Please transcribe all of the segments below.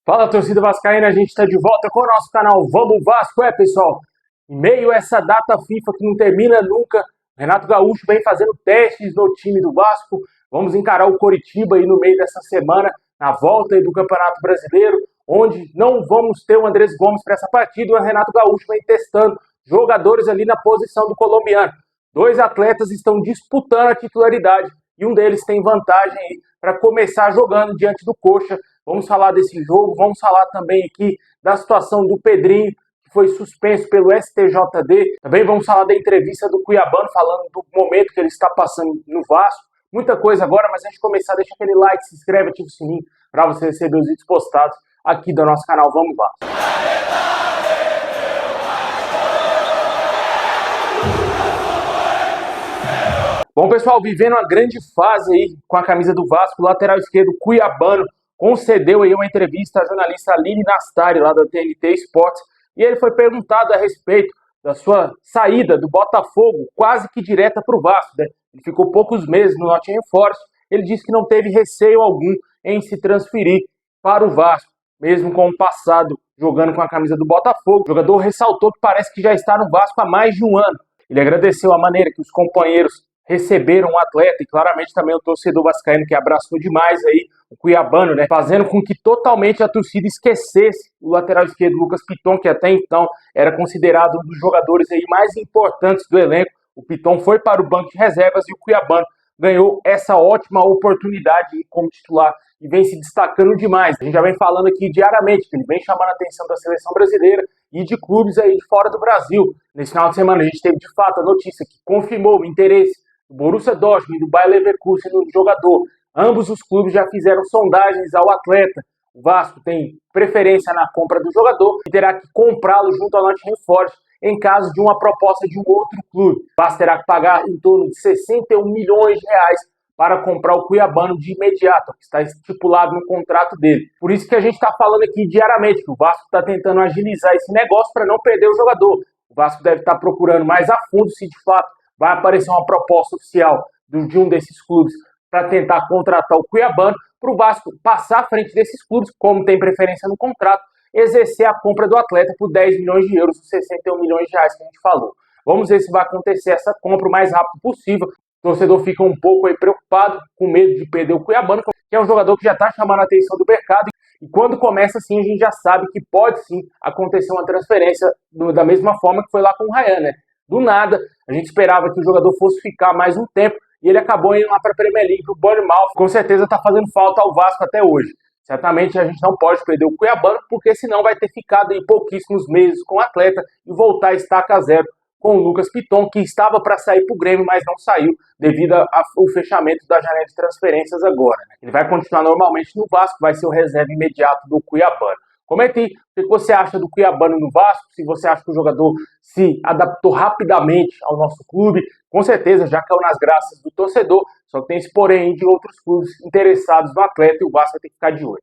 Fala, torcida vascaína, a gente está de volta com o nosso canal Vamos Vasco, pessoal. Em meio a essa data FIFA que não termina nunca, Renato Gaúcho vem fazendo testes no time do Vasco. Vamos encarar o Coritiba aí no meio dessa semana, na volta aí do Campeonato Brasileiro, onde não vamos ter o Andrés Gomes para essa partida. O Renato Gaúcho vem testando jogadores ali na posição do colombiano. Dois atletas estão disputando a titularidade e um deles tem vantagem aí para começar jogando diante do Coxa. Vamos falar desse jogo, vamos falar também aqui da situação do Pedrinho, que foi suspenso pelo STJD. Também vamos falar da entrevista do Cuiabano, falando do momento que ele está passando no Vasco. Muita coisa agora, mas antes de começar, deixa aquele like, se inscreve, ativa o sininho para você receber os vídeos postados aqui do nosso canal Vamos Vasco. Bom, pessoal, vivendo uma grande fase aí com a camisa do Vasco, o lateral esquerdo Cuiabano concedeu aí uma entrevista à jornalista Aline Nastari, lá da TNT Sports, e ele foi perguntado a respeito da sua saída do Botafogo, quase que direta para o Vasco, né? Ele ficou poucos meses no Nottingham Forest. Ele disse que não teve receio algum em se transferir para o Vasco, mesmo com o passado jogando com a camisa do Botafogo. O jogador ressaltou que parece que já está no Vasco há mais de um ano. Ele agradeceu a maneira que os companheiros receberam o atleta e claramente também o torcedor vascaíno que abraçou demais aí o Cuiabano, né, fazendo com que totalmente a torcida esquecesse o lateral esquerdo Lucas Piton, que até então era considerado um dos jogadores aí mais importantes do elenco. O Piton foi para o banco de reservas e o Cuiabano ganhou essa ótima oportunidade como titular e vem se destacando demais. A gente já vem falando aqui diariamente que ele vem chamando a atenção da seleção brasileira e de clubes aí de fora do Brasil. Nesse final de semana a gente teve de fato a notícia que confirmou o interesse do Borussia Dortmund, do Bayer Leverkusen no jogador. Ambos os clubes já fizeram sondagens ao atleta. O Vasco tem preferência na compra do jogador e terá que comprá-lo junto ao Nottingham Forest em caso de uma proposta de um outro clube. O Vasco terá que pagar em torno de 61 milhões de reais para comprar o Cuiabano de imediato, que está estipulado no contrato dele. Por isso que a gente está falando aqui diariamente, que o Vasco está tentando agilizar esse negócio para não perder o jogador. O Vasco deve estar procurando mais a fundo se de fato vai aparecer uma proposta oficial de um desses clubes para tentar contratar o Cuiabano, para o Vasco passar à frente desses clubes, como tem preferência no contrato, exercer a compra do atleta por 10 milhões de euros, 61 milhões de reais que a gente falou. Vamos ver se vai acontecer essa compra o mais rápido possível. O torcedor fica um pouco aí preocupado, com medo de perder o Cuiabano, que é um jogador que já está chamando a atenção do mercado. E quando começa assim, a gente já sabe que pode sim acontecer uma transferência da mesma forma que foi lá com o Ryan, né? Do nada, a gente esperava que o jogador fosse ficar mais um tempo e ele acabou indo lá para a Premier League, para o Bournemouth. Com certeza está fazendo falta ao Vasco até hoje. Certamente a gente não pode perder o Cuiabano, porque senão vai ter ficado em pouquíssimos meses com o atleta e voltar a estaca zero com o Lucas Piton, que estava para sair para o Grêmio, mas não saiu devido ao fechamento da janela de transferências agora. Ele vai continuar normalmente no Vasco, vai ser o reserva imediato do Cuiabano. Comente aí o que você acha do Cuiabano no Vasco, se você acha que o jogador se adaptou rapidamente ao nosso clube. Com certeza já caiu nas graças do torcedor, só tem esse porém de outros clubes interessados no atleta e o Vasco vai ter que ficar de olho.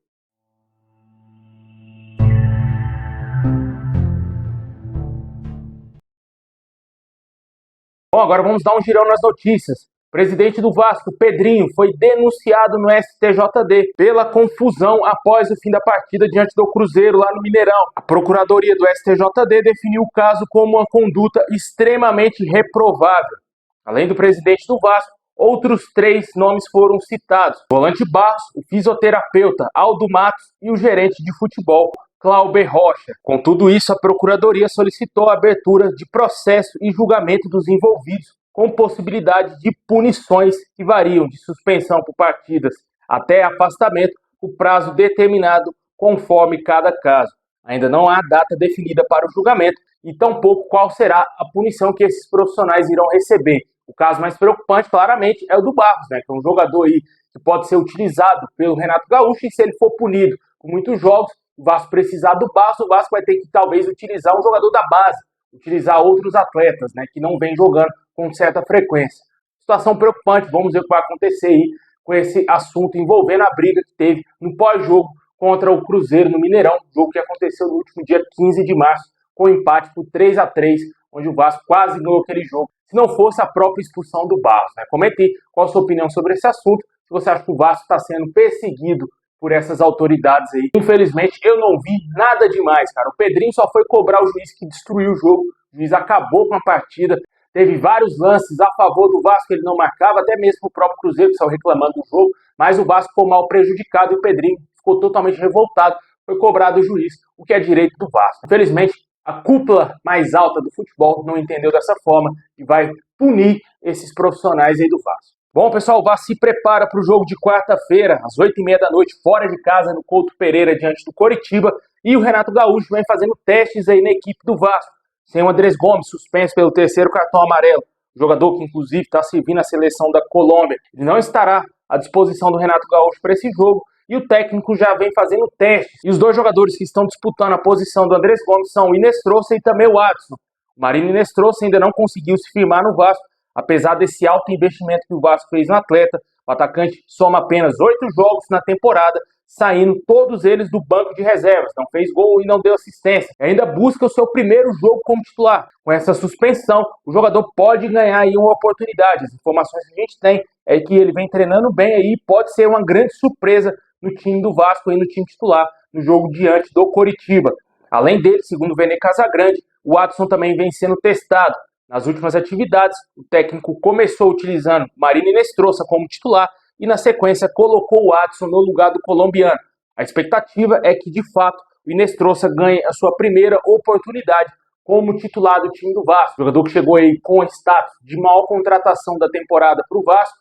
Bom, agora vamos dar um girão nas notícias. O presidente do Vasco, Pedrinho, foi denunciado no STJD pela confusão após o fim da partida diante do Cruzeiro lá no Mineirão. A Procuradoria do STJD definiu o caso como uma conduta extremamente reprovável. Além do presidente do Vasco, outros 3 nomes foram citados: o volante Barros, o fisioterapeuta Aldo Matos e o gerente de futebol Clauber Rocha. Com tudo isso, a Procuradoria solicitou a abertura de processo e julgamento dos envolvidos, com possibilidade de punições que variam de suspensão por partidas até afastamento, o prazo determinado conforme cada caso. Ainda não há data definida para o julgamento e tampouco qual será a punição que esses profissionais irão receber. O caso mais preocupante, claramente, é o do Barros, né, que é um jogador aí que pode ser utilizado pelo Renato Gaúcho e se ele for punido com muitos jogos, o Vasco precisar do Barros, o Vasco vai ter que talvez utilizar um jogador da base, utilizar outros atletas, né, que não vem jogando com certa frequência. Situação preocupante, vamos ver o que vai acontecer aí com esse assunto envolvendo a briga que teve no pós-jogo contra o Cruzeiro no Mineirão, jogo que aconteceu no último dia 15 de março, com empate por 3-3, onde o Vasco quase ganhou aquele jogo, se não fosse a própria expulsão do Barros, né? Comente qual a sua opinião sobre esse assunto, se você acha que o Vasco está sendo perseguido por essas autoridades aí. Infelizmente, eu não vi nada demais, cara. O Pedrinho só foi cobrar o juiz que destruiu o jogo. O juiz acabou com a partida. Teve vários lances a favor do Vasco, ele não marcava, até mesmo o próprio Cruzeiro que saiu reclamando do jogo, mas o Vasco ficou mal prejudicado e o Pedrinho ficou totalmente revoltado. Foi cobrado o juiz, o que é direito do Vasco. Infelizmente, a cúpula mais alta do futebol não entendeu dessa forma e vai punir esses profissionais aí do Vasco. Bom, pessoal, o Vasco se prepara para o jogo de quarta-feira, às 8h30 da noite, fora de casa, no Couto Pereira, diante do Coritiba. E o Renato Gaúcho vem fazendo testes aí na equipe do Vasco. Sem o Andrés Gomes, suspenso pelo terceiro cartão amarelo. Jogador que, inclusive, está servindo a seleção da Colômbia. Ele não estará à disposição do Renato Gaúcho para esse jogo. E o técnico já vem fazendo testes. E os dois jogadores que estão disputando a posição do Andrés Gomes são o Inestrosa e também o Adson. O Marino Inestrosa ainda não conseguiu se firmar no Vasco. Apesar desse alto investimento que o Vasco fez no atleta, o atacante soma apenas 8 jogos na temporada, saindo todos eles do banco de reservas. Não fez gol e não deu assistência. E ainda busca o seu primeiro jogo como titular. Com essa suspensão, o jogador pode ganhar aí uma oportunidade. As informações que a gente tem é que ele vem treinando bem aí, pode ser uma grande surpresa no time do Vasco, aí no time titular, no jogo diante do Coritiba. Além dele, segundo o Vene Casagrande, o Adson também vem sendo testado. Nas últimas atividades, o técnico começou utilizando Marino Inestrosa como titular e, na sequência, colocou o Adson no lugar do colombiano. A expectativa é que, de fato, o Inestrosa ganhe a sua primeira oportunidade como titular do time do Vasco. O jogador que chegou aí com status de maior contratação da temporada para o Vasco,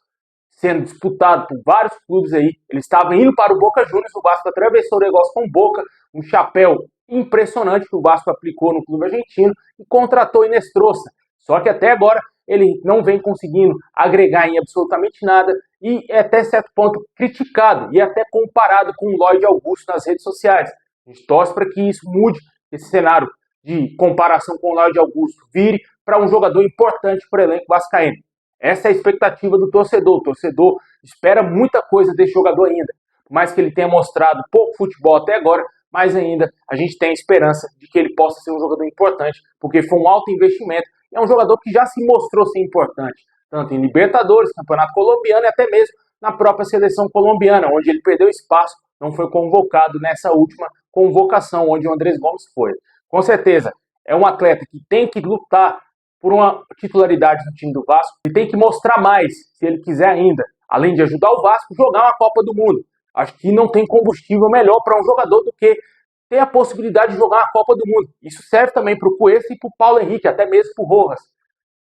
sendo disputado por vários clubes aí. Ele estava indo para o Boca Juniors, o Vasco atravessou o negócio com o Boca, um chapéu impressionante que o Vasco aplicou no clube argentino e contratou Inestrosa. Só que até agora ele não vem conseguindo agregar em absolutamente nada e é até certo ponto criticado e até comparado com o Lloyd Augusto nas redes sociais. A gente torce para que isso mude, esse cenário de comparação com o Lloyd Augusto vire para um jogador importante para o elenco vascaíno. Essa é a expectativa do torcedor. O torcedor espera muita coisa desse jogador ainda. Por mais que ele tenha mostrado pouco futebol até agora, mas ainda a gente tem a esperança de que ele possa ser um jogador importante, porque foi um alto investimento. É um jogador que já se mostrou ser importante, tanto em Libertadores, Campeonato Colombiano e até mesmo na própria seleção colombiana, onde ele perdeu espaço, não foi convocado nessa última convocação, onde o Andrés Gomes foi. Com certeza, é um atleta que tem que lutar por uma titularidade no time do Vasco e tem que mostrar mais, se ele quiser ainda, além de ajudar o Vasco, jogar uma Copa do Mundo. Acho que não tem combustível melhor para um jogador do que ter a possibilidade de jogar a Copa do Mundo. Isso serve também para o Cuesta e para o Paulo Henrique, até mesmo para o Rojas.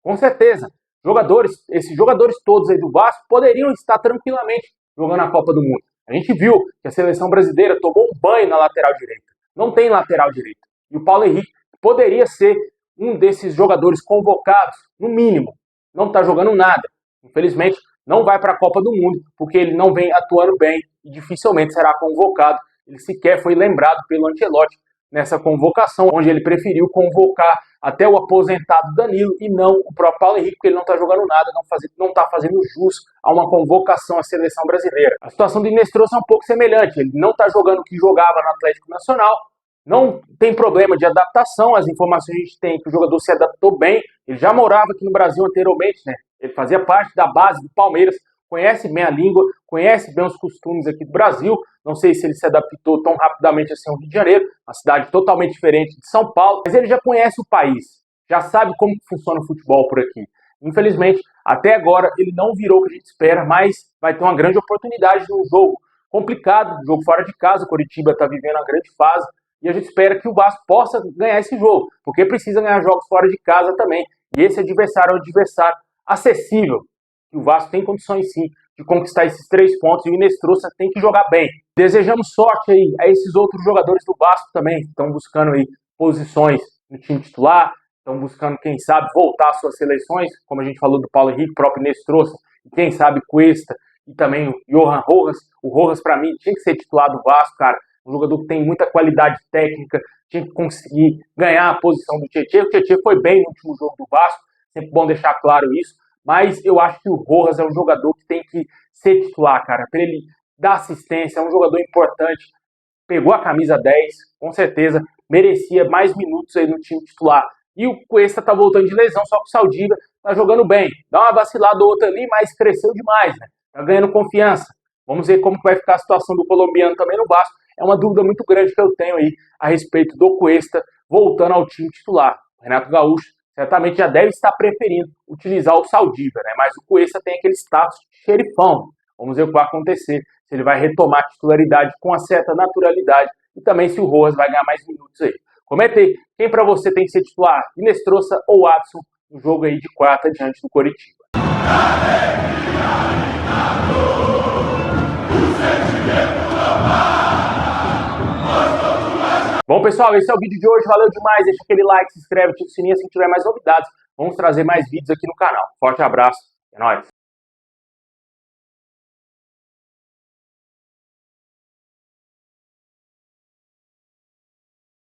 Com certeza, esses jogadores todos aí do Vasco poderiam estar tranquilamente jogando a Copa do Mundo. A gente viu que a seleção brasileira tomou um banho na lateral direita. Não tem lateral direita. E o Paulo Henrique poderia ser um desses jogadores convocados, no mínimo. Não está jogando nada. Infelizmente, não vai para a Copa do Mundo, porque ele não vem atuando bem e dificilmente será convocado. Ele sequer foi lembrado pelo Ancelotti nessa convocação, onde ele preferiu convocar até o aposentado Danilo e não o próprio Paulo Henrique, porque ele não está jogando nada, não está fazendo jus a uma convocação à seleção brasileira. A situação do Inestrosa é um pouco semelhante, ele não está jogando o que jogava no Atlético Nacional, não tem problema de adaptação, as informações que a gente tem que o jogador se adaptou bem, ele já morava aqui no Brasil anteriormente, né? Ele fazia parte da base do Palmeiras, conhece bem a língua, conhece bem os costumes aqui do Brasil. Não sei se ele se adaptou tão rapidamente assim ao Rio de Janeiro, uma cidade totalmente diferente de São Paulo, mas ele já conhece o país, já sabe como funciona o futebol por aqui. Infelizmente, até agora ele não virou o que a gente espera, mas vai ter uma grande oportunidade num jogo complicado, um jogo fora de casa. O Coritiba está vivendo uma grande fase e a gente espera que o Vasco possa ganhar esse jogo, porque precisa ganhar jogos fora de casa também. E esse adversário é um adversário acessível, que o Vasco tem condições sim de conquistar esses 3 pontos e o Inestrosa tem que jogar bem. Desejamos sorte aí a esses outros jogadores do Vasco também, que estão buscando aí posições no time titular, estão buscando, quem sabe, voltar às suas seleções, como a gente falou do Paulo Henrique, próprio Inestrosa, e quem sabe Cuesta e também o Johan Rojas. O Rojas, para mim, tinha que ser titular do Vasco, cara. Um jogador que tem muita qualidade técnica, tinha que conseguir ganhar a posição do Tietê. O Tietê foi bem no último jogo do Vasco, sempre bom deixar claro isso. Mas eu acho que o Rojas é um jogador que tem que ser titular, cara. Para ele dar assistência, é um jogador importante. Pegou a camisa 10, com certeza merecia mais minutos aí no time titular. E o Cuesta tá voltando de lesão, só que o Saldívar tá jogando bem. Dá uma vacilada ou outra ali, mas cresceu demais, né? Tá ganhando confiança. Vamos ver como que vai ficar a situação do colombiano também no Vasco. É uma dúvida muito grande que eu tenho aí a respeito do Cuesta voltando ao time titular. O Renato Gaúcho certamente já deve estar preferindo utilizar o Saldívar, né? Mas o Cuesta tem aquele status de xerifão. Vamos ver o que vai acontecer, se ele vai retomar a titularidade com uma certa naturalidade e também se o Rojas vai ganhar mais minutos aí. Comenta aí, quem para você tem que ser titular, Inestrosa ou Adson, no jogo aí de quarta diante do Coritiba. Bom, pessoal, esse é o vídeo de hoje. Valeu demais. Deixa aquele like, se inscreve, ativa o sininho assim que tiver mais novidades. Vamos trazer mais vídeos aqui no canal. Forte abraço. É nóis.